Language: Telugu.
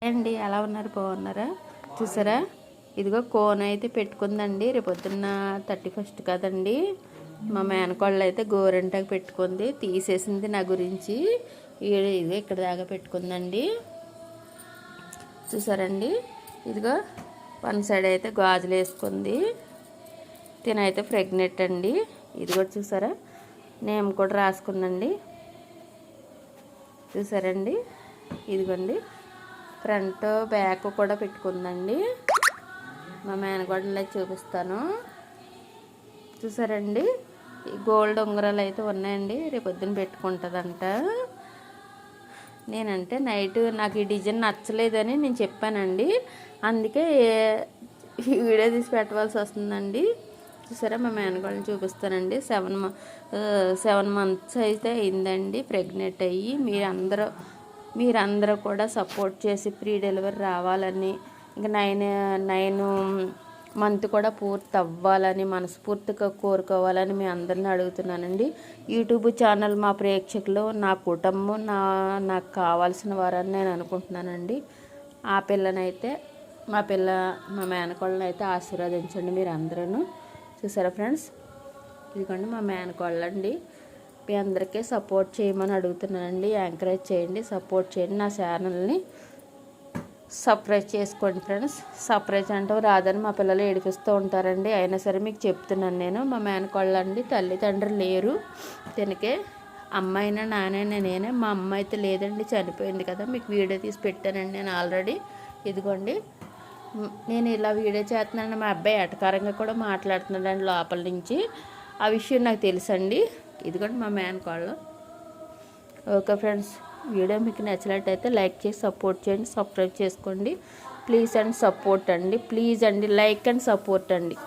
అండి ఎలా ఉన్నారు? బాగున్నారా? చూసారా, ఇదిగో కోన్ అయితే పెట్టుకుందండి. రేపొద్దున్న 31 కదండి. మా మేనకోళ్ళు అయితే గోరింటాకు పెట్టుకుంది, తీసేసింది నా గురించి. ఇదిగో ఇక్కడ దాకా పెట్టుకుందండి. చూసారండి, ఇదిగో వన్ సైడ్ అయితే గాజులు వేసుకుంది. తినైతే ప్రెగ్నెంట్ అండి. ఇది కూడా చూసారా, నేమ్ కూడా రాసుకుందండి. చూసారండి, ఇదిగోండి ఫ్రంట్ బ్యాక్ కూడా పెట్టుకుందండి. మా మేనగోడలు చూపిస్తాను. చూసారండి, ఈ గోల్డ్ ఉంగరాలు అయితే ఉన్నాయండి. రేపొద్దున పెట్టుకుంటుందంట. నేనంటే నైట్ నాకు ఈ డిజైన్ నచ్చలేదని నేను చెప్పానండి, అందుకే ఈ వీడియో తీసి పెట్టవలసి వస్తుందండి. చూసారా, మా మేనగోళ్ళని చూపిస్తానండి. 7 మంత్స్ అయితే అయిందండి ప్రెగ్నెంట్ అయ్యి. మీరందరూ కూడా సపోర్ట్ చేసి ప్రీ డెలివరీ రావాలని, ఇంకా 9 మంత్ కూడా పూర్తి అవ్వాలని మనస్ఫూర్తిగా కోరుకోవాలని మీ అందరిని అడుగుతున్నానండి. యూట్యూబ్ ఛానల్ మా ప్రేక్షకులు, నా కుటుంబం, నాకు కావాల్సిన వారని నేను అనుకుంటున్నానండి. ఆ పిల్లనైతే మా మేనకోళ్ళని అయితే ఆశీర్వదించండి మీరు అందరూ. చూసారా ఫ్రెండ్స్, ఇదిగోండి మా మేనకోళ్ళండి. మీ అందరికీ సపోర్ట్ చేయమని అడుగుతున్నానండి. ఎంకరేజ్ చేయండి, సపోర్ట్ చేయండి. నా ఛానల్ని సబ్స్క్రైబ్ చేసుకోండి ఫ్రెండ్స్. సబ్స్క్రైబ్ అంటే రాదని మా పిల్లలు ఏడిపిస్తూ ఉంటారండి. అయినా సరే మీకు చెప్తున్నాను నేను. మా మేనకోళ్ళండి తల్లిదండ్రులు లేరు తినకే. అమ్మాయినా నానైనా నేనే. మా అమ్మ అయితే లేదండి, చనిపోయింది కదా. మీకు వీడియో తీసి పెట్టానండి నేను ఆల్రెడీ. ఇదిగోండి, నేను ఇలా వీడియో చేస్తున్నాను. మా అబ్బాయి ఎటకారంగా కూడా మాట్లాడుతున్నాడండి లోపల నుంచి. ఆ విషయం నాకు తెలుసండి. ఇదిగోండి మా మేనకోళ్ళు. ఓకే ఫ్రెండ్స్, వీడియో మీకు నచ్చినట్టయితే లైక్ చేసి సపోర్ట్ చేయండి, సబ్స్క్రైబ్ చేసుకోండి. ప్లీజ్ అండ్ సపోర్ట్ అండి. ప్లీజ్ అండి, లైక్ అండ్ సపోర్ట్ అండి.